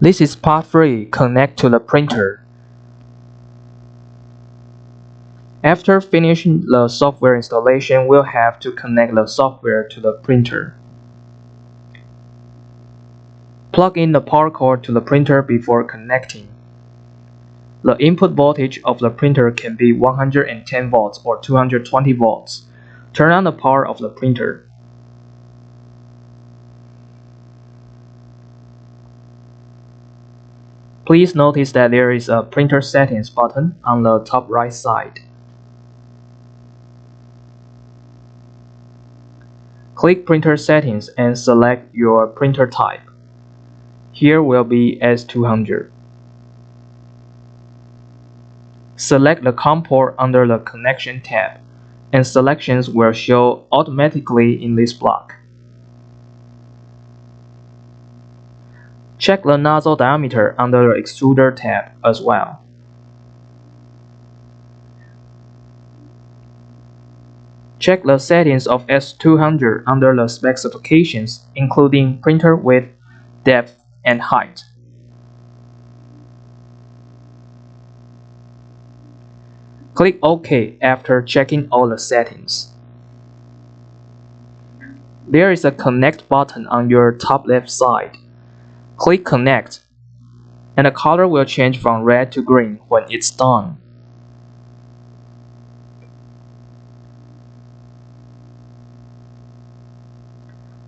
This is part 3, connect to the printer. After finishing the software installation, we'll have to connect the software to the printer. Plug in the power cord to the printer before connecting. The input voltage of the printer can be 110 volts or 220 volts. Turn on the power of the printer. Please notice that there is a printer settings button on the top right side. Click printer settings and select your printer type. Here will be S200. Select the COM port under the Connection tab, and selections will show automatically in this block. Check the nozzle diameter under the Extruder tab as well. Check the settings of S200 under the specifications, including printer width, depth, and height. Click OK after checking all the settings. There is a Connect button on your top left side. Click Connect, and the color will change from red to green when it's done.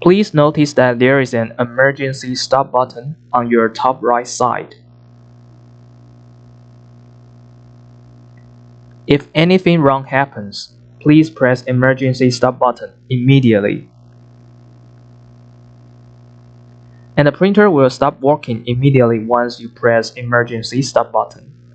Please notice that there is an emergency stop button on your top right side. If anything wrong happens, please press emergency stop button immediately. And the printer will stop working immediately once you press emergency stop button.